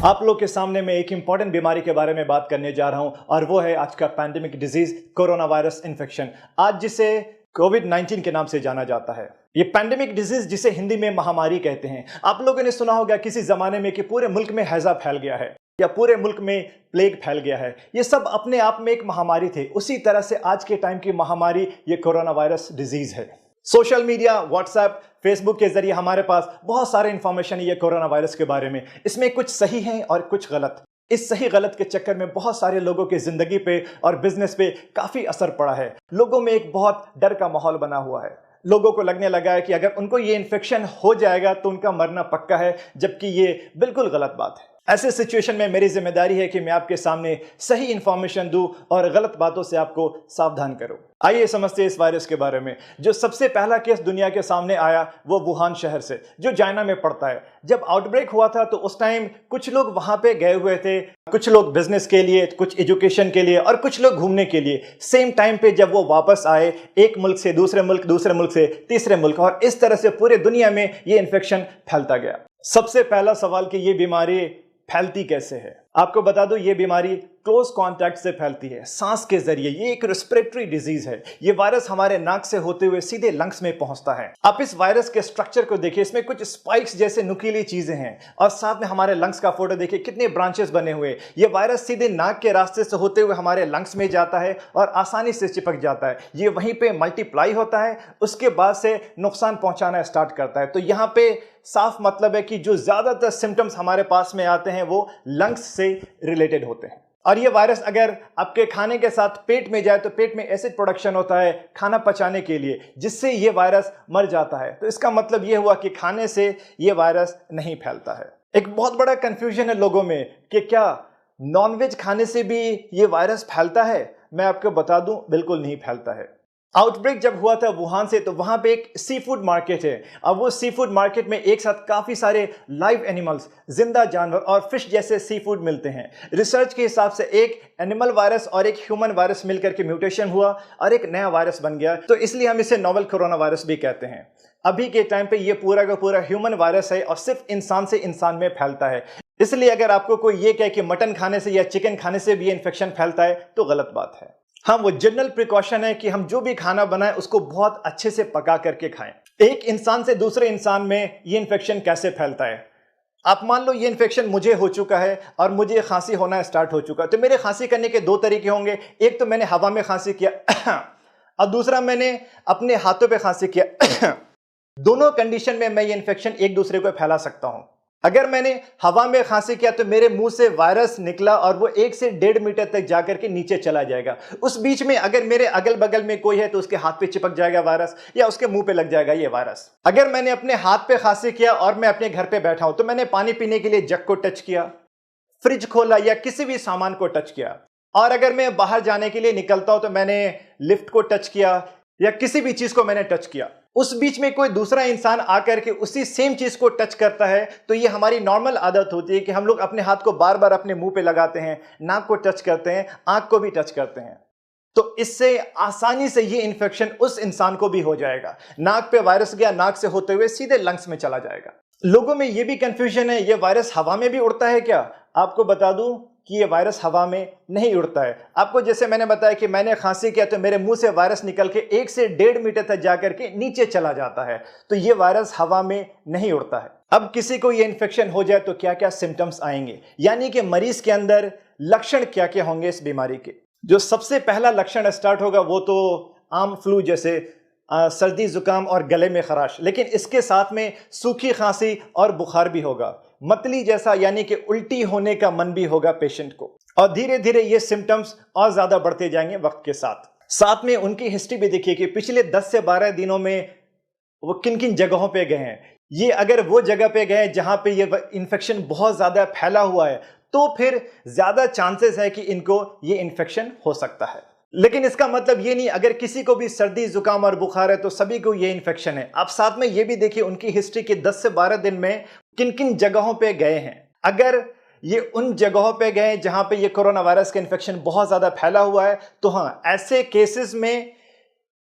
आप लोग के सामने मैं एक इंपॉर्टेंट बीमारी के बारे में बात करने जा रहा हूं और वो है आज का pandemic disease corona virus infection, आज जिसे कोविड-19 के नाम से जाना जाता है। ये पैंडेमिक डिजीज जिसे हिंदी में महामारी कहते हैं। आप लोगों ने सुना होगा किसी जमाने में कि पूरे मुल्क में हैजा फैल गया है या पूरे मुल्क में प्लेग फैल गया है। ये सब अपने आप में एक महामारी थे। उसी तरह से आज के टाइम की महामारी ये कोरोना वायरस डिजीज है। सोशल मीडिया, व्हाट्सएप, फेसबुक के जरिए हमारे पास बहुत सारे इंफॉर्मेशन है ये कोरोना वायरस के बारे में। इसमें कुछ सही है और कुछ गलत। इस सही गलत के चक्कर में बहुत सारे लोगों की जिंदगी पे और बिजनेस पे काफी असर पड़ा है। लोगों में एक बहुत डर का माहौल बना हुआ है। लोगों को लगने लगा है कि अगर उनको ये इन्फेक्शन हो जाएगा तो उनका मरना पक्का है, जबकि ये बिल्कुल गलत बात है। ऐसे सिचुएशन में मेरी जिम्मेदारी है कि मैं आपके सामने सही इंफॉर्मेशन दूं और गलत बातों से आपको सावधान करूं। आइए समझते हैं इस वायरस के बारे में। जो सबसे पहला केस दुनिया के सामने आया वो वुहान शहर से, जो चाइना में पड़ता है। जब आउटब्रेक हुआ था तो उस टाइम कुछ लोग वहां पे गए हुए थे, कुछ लोग बिजनेस के लिए, कुछ एजुकेशन के लिए और कुछ लोग घूमने के लिए। सेम टाइम पे जब वो वापस आए, एक मुल्क से दूसरे मुल्क से तीसरे मुल्क, और इस तरह से पूरे दुनिया में ये इन्फेक्शन फैलता गया। सबसे पहला सवाल कि ये बीमारी फैलती कैसे है। आपको बता दो, ये बीमारी क्लोज कांटेक्ट से फैलती है, सांस के जरिए। ये एक रेस्पिरेटरी डिजीज है। ये वायरस हमारे नाक से होते हुए सीधे लंग्स में पहुंचता है। आप इस वायरस के स्ट्रक्चर को देखिए, इसमें कुछ स्पाइक्स जैसे नुकीली चीजें हैं और साथ में हमारे लंग्स का फोटो देखिए, कितने ब्रांचेस बने हुए। ये वायरस सीधे नाक के रास्ते से होते हुए हमारे लंग्स में जाता है और आसानी से चिपक जाता है। ये वहीं पे मल्टीप्लाई होता है, उसके बाद से नुकसान पहुंचाना स्टार्ट करता है। तो यहाँ पे साफ मतलब है कि जो ज्यादातर सिम्टम्स हमारे पास में आते हैं वो लंग्स से रिलेटेड होते हैं। और ये वायरस अगर आपके खाने के साथ पेट में जाए तो पेट में एसिड प्रोडक्शन होता है खाना पचाने के लिए, जिससे ये वायरस मर जाता है। तो इसका मतलब ये हुआ कि खाने से ये वायरस नहीं फैलता है। एक बहुत बड़ा कंफ्यूजन है लोगों में कि क्या नॉनवेज खाने से भी ये वायरस फैलता है। मैं आपको बता दूं, बिल्कुल नहीं फैलता है। आउटब्रेक जब हुआ था वुहान से, तो वहां पे एक सी फूड मार्केट है। अब वो सी फूड मार्केट में एक साथ काफी सारे लाइव एनिमल्स, जिंदा जानवर और फिश जैसे सी फूड मिलते हैं। रिसर्च के हिसाब से एक एनिमल वायरस और एक ह्यूमन वायरस मिलकर के म्यूटेशन हुआ और एक नया वायरस बन गया। तो इसलिए हम इसे नोवेल कोरोना वायरस भी कहते हैं। अभी के टाइम पे ये पूरा का पूरा ह्यूमन वायरस है और सिर्फ इंसान से इंसान में फैलता है। इसलिए अगर आपको कोई ये कहे कि मटन खाने से या चिकन खाने से भी ये इन्फेक्शन फैलता है तो गलत बात है। हाँ, वो जनरल प्रिकॉशन है कि हम जो भी खाना बनाएं उसको बहुत अच्छे से पका करके खाएं। एक इंसान से दूसरे इंसान में ये इन्फेक्शन कैसे फैलता है। आप मान लो ये इन्फेक्शन मुझे हो चुका है और मुझे खांसी होना स्टार्ट हो चुका है, तो मेरे खांसी करने के दो तरीके होंगे। एक तो मैंने हवा में खांसी किया और दूसरा मैंने अपने हाथों पे खांसी किया। दोनों कंडीशन में मैं ये इन्फेक्शन एक दूसरे को फैला सकता हूं। अगर मैंने हवा में खांसी किया तो मेरे मुंह से वायरस निकला और वो 1 से 1.5 मीटर तक जाकर के नीचे चला जाएगा। उस बीच में अगर मेरे अगल बगल में कोई है तो उसके हाथ पे चिपक जाएगा वायरस या उसके मुंह पे लग जाएगा ये वायरस। अगर मैंने अपने हाथ पे खांसी किया और मैं अपने घर पे बैठा हूं तो मैंने पानी पीने के लिए जग को टच किया, फ्रिज खोला या किसी भी सामान को टच किया, और अगर मैं बाहर जाने के लिए निकलता हूं तो मैंने लिफ्ट को टच किया या किसी भी चीज को मैंने टच किया, उस बीच में कोई दूसरा इंसान आकर के उसी सेम चीज को टच करता है, तो ये हमारी नॉर्मल आदत होती है कि हम लोग अपने हाथ को बार बार अपने मुंह पे लगाते हैं, नाक को टच करते हैं, आंख को भी टच करते हैं। तो इससे आसानी से ये इन्फेक्शन उस इंसान को भी हो जाएगा। नाक पे वायरस गया, नाक से होते हुए सीधे लंग्स में चला जाएगा। लोगों में ये भी कंफ्यूजन है, ये वायरस हवा में भी उड़ता है क्या। आपको बता दूं कि ये वायरस हवा में नहीं उड़ता है। आपको जैसे मैंने बताया कि मैंने खांसी किया तो मेरे मुंह से वायरस निकल के 1 से 1.5 मीटर तक जाकर के नीचे चला जाता है। तो ये वायरस हवा में नहीं उड़ता है। अब किसी को ये इन्फेक्शन हो जाए तो क्या क्या सिम्टम्स आएंगे, यानी कि मरीज के अंदर लक्षण क्या क्या होंगे इस बीमारी के। जो सबसे पहला लक्षण स्टार्ट होगा वो तो आम फ्लू जैसे सर्दी जुकाम और गले में खराश, लेकिन इसके साथ में सूखी खांसी और बुखार भी होगा। मतली जैसा यानी कि उल्टी होने का मन भी होगा पेशेंट को, और धीरे धीरे ये सिम्टम्स और ज्यादा बढ़ते जाएंगे वक्त के साथ। साथ में उनकी हिस्ट्री भी देखिए कि पिछले 10 से 12 दिनों में वो किन किन जगहों पे गए हैं। ये अगर वो जगह पे गए जहां पे ये इन्फेक्शन बहुत ज्यादा फैला हुआ है तो फिर ज्यादा चांसेस है कि इनको ये इन्फेक्शन हो सकता है। लेकिन इसका मतलब ये नहीं अगर किसी को भी सर्दी जुकाम और बुखार है तो सभी को ये इन्फेक्शन है। आप साथ में ये भी देखिए उनकी हिस्ट्री के 10 से 12 दिन में किन किन जगहों पे गए हैं। अगर ये उन जगहों पे गए जहां पे ये कोरोना वायरस का इन्फेक्शन बहुत ज्यादा फैला हुआ है तो हाँ, ऐसे केसेस में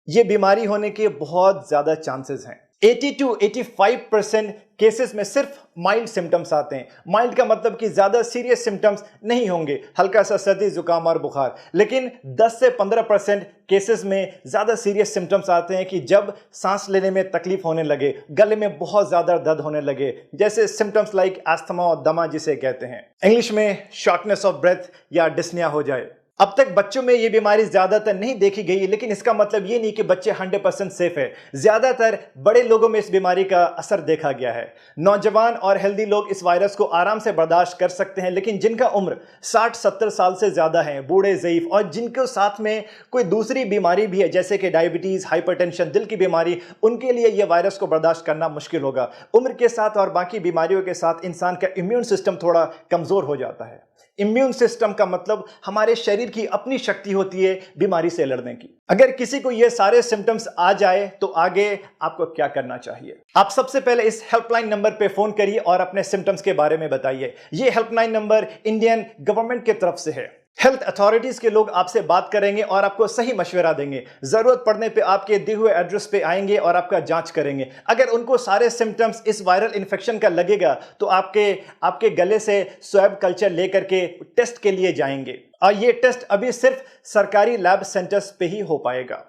ये बीमारी होने के बहुत ज्यादा चांसेस हैं। 80 to 85% केसेस में सिर्फ माइल्ड सिम्टम्स आते हैं। माइल्ड का मतलब कि ज्यादा सीरियस सिम्टम्स नहीं होंगे, हल्का सा सर्दी जुकाम और बुखार। लेकिन 10 से 15% केसेस में ज्यादा सीरियस सिम्टम्स आते हैं कि जब सांस लेने में तकलीफ होने लगे, गले में बहुत ज्यादा दर्द होने लगे, जैसे सिम्टम्स लाइक अस्थमा और दमा जिसे कहते हैं, इंग्लिश में शॉर्टनेस ऑफ ब्रेथ या डिस्निया हो जाए। अब तक बच्चों में ये बीमारी ज्यादातर नहीं देखी गई, लेकिन इसका मतलब ये नहीं कि बच्चे 100% सेफ है। ज्यादातर बड़े लोगों में इस बीमारी का असर देखा गया है। नौजवान और हेल्दी लोग इस वायरस को आराम से बर्दाश्त कर सकते हैं, लेकिन जिनका उम्र 60-70 साल से ज्यादा है, बूढ़े, ज़ईफ और जिनको साथ में कोई दूसरी बीमारी भी है जैसे कि डायबिटीज, हाइपरटेंशन, दिल की बीमारी, उनके लिए यह वायरस को बर्दाश्त करना मुश्किल होगा। उम्र के साथ और बाकी बीमारियों के साथ इंसान का इम्यून सिस्टम थोड़ा कमजोर हो जाता है। इम्यून सिस्टम का मतलब हमारे शरीर की अपनी शक्ति होती है बीमारी से लड़ने की। अगर किसी को ये सारे सिम्टम्स आ जाए तो आगे आपको क्या करना चाहिए? आप सबसे पहले इस हेल्पलाइन नंबर पे फोन करिए और अपने सिम्टम्स के बारे में बताइए। ये हेल्पलाइन नंबर इंडियन गवर्नमेंट की तरफ से है। हेल्थ अथॉरिटीज के लोग आपसे बात करेंगे और आपको सही मशवरा देंगे। जरूरत पड़ने पे आपके दिए हुए एड्रेस पे आएंगे और आपका जांच करेंगे। अगर उनको सारे सिम्टम्स इस वायरल इन्फेक्शन का लगेगा तो आपके गले से स्वैब कल्चर लेकर के टेस्ट के लिए जाएंगे, और ये टेस्ट अभी सिर्फ सरकारी लैब सेंटर्स पे ही हो पाएगा।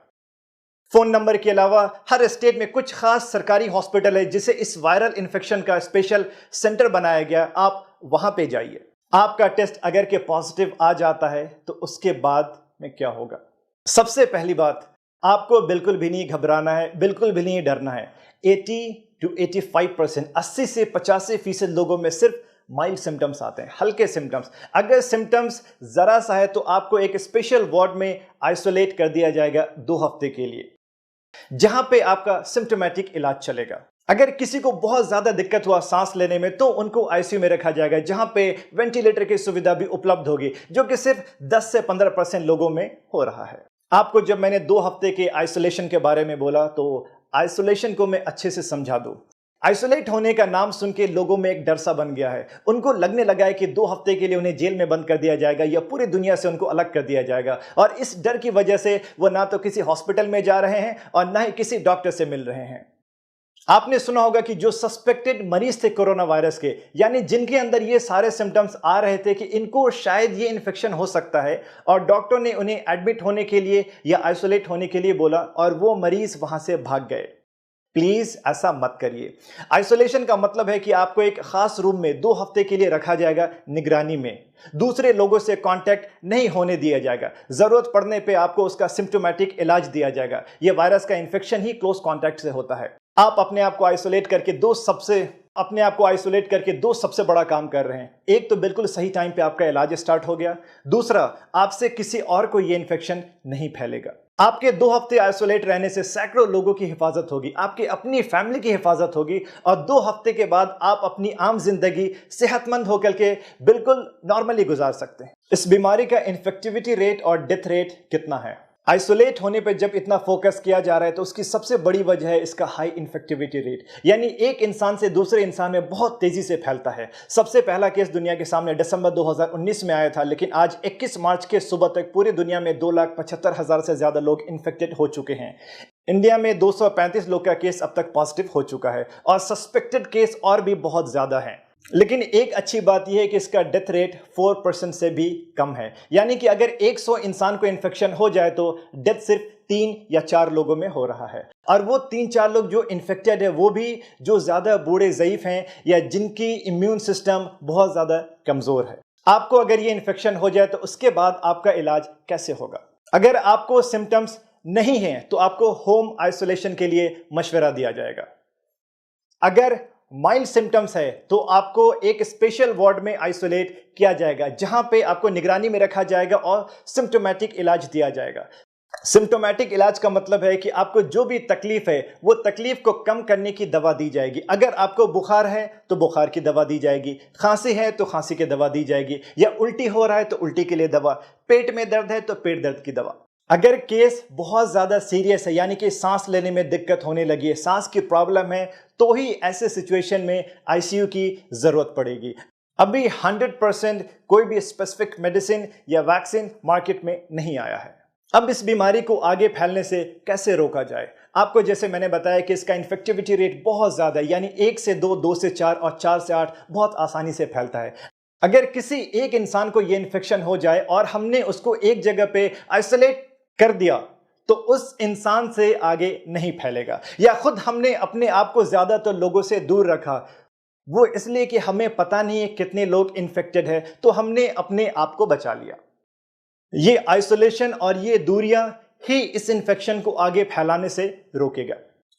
फोन नंबर के अलावा हर स्टेट में कुछ खास सरकारी हॉस्पिटल है जिसे इस वायरल इन्फेक्शन का स्पेशल सेंटर बनाया गया, आप वहां पे जाइए। आपका टेस्ट अगर के पॉजिटिव आ जाता है तो उसके बाद में क्या होगा? सबसे पहली बात, आपको बिल्कुल भी नहीं घबराना है, बिल्कुल भी नहीं डरना है। 80 to 85%, 80 से 85% लोगों में सिर्फ माइल्ड सिम्टम्स आते हैं, हल्के सिम्टम्स। अगर सिम्टम्स जरा सा है तो आपको एक स्पेशल वार्ड में आइसोलेट कर दिया जाएगा 2 हफ्ते के लिए, जहां पे आपका सिम्टोमेटिक इलाज चलेगा। अगर किसी को बहुत ज्यादा दिक्कत हुआ सांस लेने में तो उनको आईसीयू में रखा जाएगा, जहां पे वेंटिलेटर की सुविधा भी उपलब्ध होगी, जो कि सिर्फ 10 से 15% लोगों में हो रहा है। आपको जब मैंने 2 हफ्ते के आइसोलेशन के बारे में बोला तो आइसोलेशन को मैं अच्छे से समझा दूं। आइसोलेट होने का नाम सुन के लोगों में एक डर सा बन गया है। उनको लगने लगा है कि 2 हफ्ते के लिए उन्हें जेल में बंद कर दिया जाएगा या पूरी दुनिया से उनको अलग कर दिया जाएगा, और इस डर की वजह से वो ना तो किसी हॉस्पिटल में जा रहे हैं और ना ही किसी डॉक्टर से मिल रहे हैं। आपने सुना होगा कि जो सस्पेक्टेड मरीज थे कोरोना वायरस के, यानी जिनके अंदर ये सारे सिम्टम्स आ रहे थे कि इनको शायद ये इन्फेक्शन हो सकता है, और डॉक्टर ने उन्हें एडमिट होने के लिए या आइसोलेट होने के लिए बोला और वो मरीज वहां से भाग गए। प्लीज ऐसा मत करिए। आइसोलेशन का मतलब है कि आपको एक खास रूम में 2 हफ्ते के लिए रखा जाएगा, निगरानी में। दूसरे लोगों से कांटेक्ट नहीं होने दिया जाएगा। जरूरत पड़ने पे आपको उसका सिम्टोमेटिक इलाज दिया जाएगा। यह वायरस का इन्फेक्शन ही क्लोज कांटेक्ट से होता है। आप अपने आप को आइसोलेट करके दो सबसे बड़ा काम कर रहे हैं। एक तो बिल्कुल सही टाइम पे आपका इलाज स्टार्ट हो गया, दूसरा आपसे किसी और को यह इन्फेक्शन नहीं फैलेगा। आपके 2 हफ्ते आइसोलेट रहने से सैकड़ों लोगों की हिफाजत होगी, आपकी अपनी फैमिली की हिफाजत होगी, और 2 हफ्ते के बाद आप अपनी आम जिंदगी सेहतमंद होकर के बिल्कुल नॉर्मली गुजार सकते हैं। इस बीमारी का इन्फेक्टिविटी रेट और डेथ रेट कितना है? आइसोलेट होने पे जब इतना फोकस किया जा रहा है तो उसकी सबसे बड़ी वजह है इसका हाई इन्फेक्टिविटी रेट, यानी एक इंसान से दूसरे इंसान में बहुत तेजी से फैलता है। सबसे पहला केस दुनिया के सामने दिसंबर 2019 में आया था, लेकिन आज 21 मार्च के सुबह तक पूरी दुनिया में 2,75,000 से ज्यादा लोग इन्फेक्टेड हो चुके हैं। इंडिया में 235 लोग का केस अब तक पॉजिटिव हो चुका है, और सस्पेक्टेड केस और भी बहुत ज्यादा है। लेकिन एक अच्छी बात यह है कि इसका डेथ रेट 4% से भी कम है, यानी कि अगर 100 इंसान को इन्फेक्शन हो जाए तो डेथ सिर्फ 3 या 4 लोगों में हो रहा है। और वो 3-4 लोग जो इन्फेक्टेड है वो भी जो ज्यादा बूढ़े, ज़ईफ हैं या जिनकी इम्यून सिस्टम बहुत ज्यादा कमजोर है। आपको अगर ये इन्फेक्शन हो जाए तो उसके बाद आपका इलाज कैसे होगा? अगर आपको सिम्टम्स नहीं है तो आपको होम आइसोलेशन के लिए मशवरा दिया जाएगा। अगर माइल्ड सिम्टम्स है तो आपको एक स्पेशल वार्ड में आइसोलेट किया जाएगा, जहां पे आपको निगरानी में रखा जाएगा और सिम्टोमेटिक इलाज दिया जाएगा। सिम्टोमेटिक इलाज का मतलब है कि आपको जो भी तकलीफ है वो तकलीफ को कम करने की दवा दी जाएगी। अगर आपको बुखार है तो बुखार की दवा दी जाएगी, खांसी है तो खांसी की दवा दी जाएगी, या उल्टी हो रहा है तो उल्टी के लिए दवा, पेट में दर्द है तो पेट दर्द की दवा। अगर केस बहुत ज्यादा सीरियस है, यानी कि सांस लेने में दिक्कत होने लगी है, सांस की प्रॉब्लम है, तो ही ऐसे सिचुएशन में आईसीयू की जरूरत पड़ेगी। अभी 100% कोई भी स्पेसिफिक मेडिसिन या वैक्सीन मार्केट में नहीं आया है। अब इस बीमारी को आगे फैलने से कैसे रोका जाए? आपको जैसे मैंने बताया कि इसका इन्फेक्टिविटी रेट बहुत ज़्यादा है, यानी 1 से 2, 2 से 4 और 4 से 8 बहुत आसानी से फैलता है। अगर किसी एक इंसान को ये इन्फेक्शन हो जाए और हमने उसको एक जगह पे आइसोलेट कर दिया तो उस इंसान से आगे नहीं फैलेगा। या खुद हमने अपने आप को ज़्यादातर लोगों से दूर रखा, वो इसलिए कि हमें पता नहीं है कितने लोग इन्फेक्टेड है, तो हमने अपने आप को बचा लिया। ये आइसोलेशन और ये दूरियां ही इस इन्फेक्शन को आगे फैलाने से रोकेगा।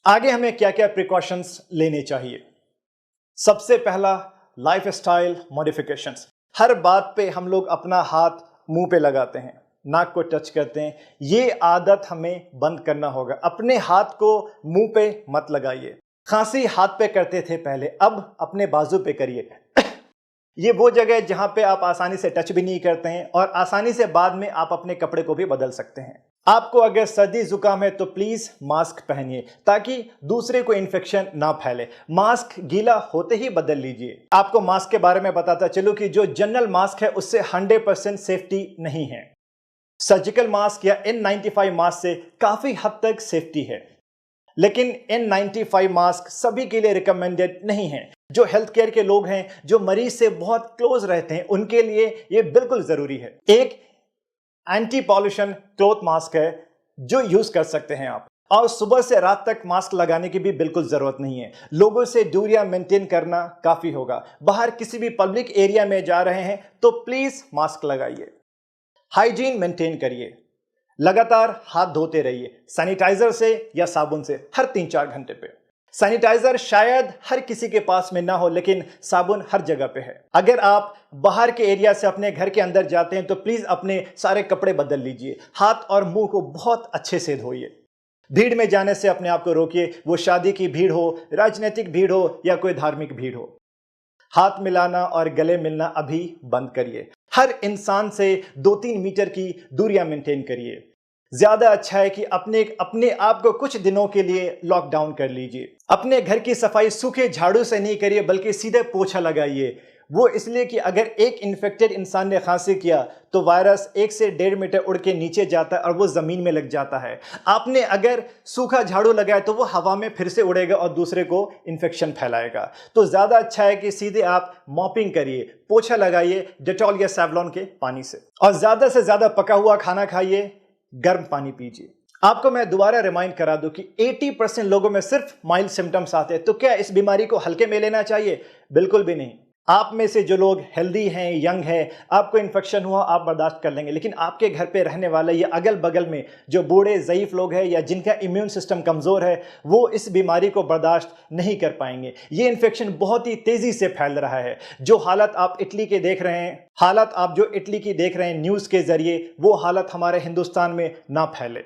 आगे हमें क्या क्या प्रिकॉशंस लेने चाहिए? सबसे पहला, लाइफस्टाइल मॉडिफिकेशंस। हर बात पे हम लोग अपना हाथ मुंह पे लगाते हैं, नाक को टच करते हैं। ये आदत हमें बंद करना होगा। अपने हाथ को मुंह पे मत लगाइए। खांसी हाथ पे करते थे पहले, अब अपने बाजू पे करिए। ये वो जगह है जहां पे आप आसानी से टच भी नहीं करते हैं और आसानी से बाद में आप अपने कपड़े को भी बदल सकते हैं। आपको अगर सर्दी जुकाम है तो प्लीज मास्क पहनिए ताकि दूसरे को इन्फेक्शन ना फैले। मास्क गीला होते ही बदल लीजिए। आपको मास्क के बारे में बताता चलूं कि जो जनरल मास्क है उससे 100% सेफ्टी नहीं है। सर्जिकल मास्क या N95 मास्क से काफी हद तक सेफ्टी है, लेकिन N95 मास्क सभी के लिए रिकमेंडेड नहीं है। जो हेल्थ केयर के लोग हैं, जो मरीज से बहुत क्लोज रहते हैं, उनके लिए ये बिल्कुल जरूरी है। एक एंटी पॉल्यूशन क्लॉथ मास्क है जो यूज कर सकते हैं आप, और सुबह से रात तक मास्क लगाने की भी बिल्कुल जरूरत नहीं है। लोगों से दूरियां मेंटेन करना काफी होगा। बाहर किसी भी पब्लिक एरिया में जा रहे हैं तो प्लीज मास्क लगाइए। हाइजीन मेंटेन करिए, लगातार हाथ धोते रहिए सैनिटाइजर से या साबुन से हर 3-4 घंटे पे। सैनिटाइजर शायद हर किसी के पास में ना हो, लेकिन साबुन हर जगह पे है। अगर आप बाहर के एरिया से अपने घर के अंदर जाते हैं तो प्लीज अपने सारे कपड़े बदल लीजिए। हाथ और मुंह को बहुत अच्छे से धोइए। भीड़ में जाने से अपने आप को रोकिए, वो शादी की भीड़ हो, राजनीतिक भीड़ हो या कोई धार्मिक भीड़ हो। हाथ मिलाना और गले मिलना अभी बंद करिए। हर इंसान से 2-3 मीटर की दूरियां मेंटेन करिए। ज्यादा अच्छा है कि अपने आप को कुछ दिनों के लिए लॉकडाउन कर लीजिए। अपने घर की सफाई सूखे झाड़ू से नहीं करिए, बल्कि सीधे पोछा लगाइए। वो इसलिए कि अगर एक इन्फेक्टेड इंसान ने खांसी किया तो वायरस 1 से 1.5 मीटर उड़ के नीचे जाता है और वो जमीन में लग जाता है। आपने अगर सूखा झाड़ू लगाया तो वो हवा में फिर से उड़ेगा और दूसरे को इन्फेक्शन फैलाएगा। तो ज्यादा अच्छा है कि सीधे आप मॉपिंग करिए, पोछा लगाइए डेटॉल या सेवलॉन के पानी से, और ज्यादा से ज्यादा पका हुआ खाना खाइए, गर्म पानी पीजिए। आपको मैं दोबारा रिमाइंड करा दूं कि 80% लोगों में सिर्फ माइल्ड सिम्टम्स आते हैं। तो क्या इस बीमारी को हल्के में लेना चाहिए? बिल्कुल भी नहीं। आप में से जो लोग हेल्दी हैं, यंग हैं, आपको इन्फेक्शन हुआ आप बर्दाश्त कर लेंगे, लेकिन आपके घर पे रहने वाले या अगल बगल में जो बूढ़े ज़ईफ लोग हैं या जिनका इम्यून सिस्टम कमज़ोर है, वो इस बीमारी को बर्दाश्त नहीं कर पाएंगे। ये इन्फेक्शन बहुत ही तेज़ी से फैल रहा है। जो हालत आप इटली के देख रहे हैं, न्यूज़ के ज़रिए, वो हालत हमारे हिंदुस्तान में ना फैले।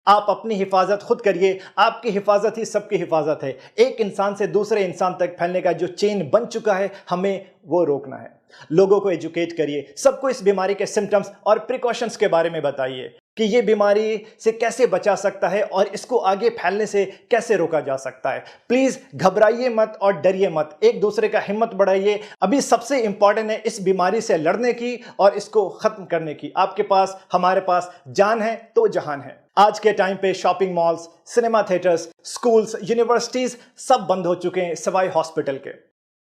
आप अपनी हिफाजत खुद करिए। आपकी हिफाजत ही सबकी हिफाजत है। एक इंसान से दूसरे इंसान तक फैलने का जो चेन बन चुका है, हमें वो रोकना है। लोगों को एजुकेट करिए, सबको इस बीमारी के सिम्टम्स और प्रिकॉशंस के बारे में बताइए कि ये बीमारी से कैसे बचा सकता है और इसको आगे फैलने से कैसे रोका जा सकता है। प्लीज घबराइए मत और डरिए मत, एक दूसरे का हिम्मत बढ़ाइए। अभी सबसे इंपॉर्टेंट है इस बीमारी से लड़ने की और इसको खत्म करने की। आपके पास, हमारे पास जान है तो जहान है। आज के टाइम पे shopping malls, cinema theatres, schools, universities सब बंद हो चुके हैं सिवाय हॉस्पिटल के।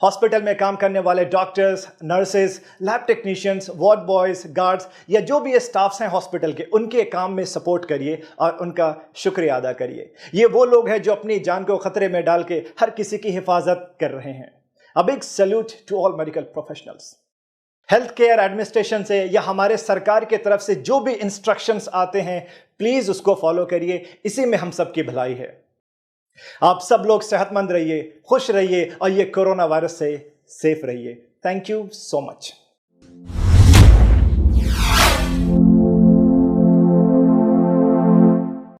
हॉस्पिटल में काम करने वाले doctors, nurses, lab technicians, ward boys, guards या जो भी स्टाफ्स हैं हॉस्पिटल के, उनके काम में सपोर्ट करिए और उनका शुक्रिया अदा करिए। ये वो लोग हैं जो अपनी जान को खतरे में डाल के हर किसी की हिफाजत कर रहे हैं। A big salute to all medical professionals. Health care administration से या हमारे सरकार के तरफ से जो भी इंस्ट्रक्शंस आते हैं, प्लीज उसको फॉलो करिए। इसी में हम सबकी भलाई है। आप सब लोग सेहतमंद रहिए, खुश रहिए और ये कोरोना वायरस से सेफ रहिए। Thank you so much.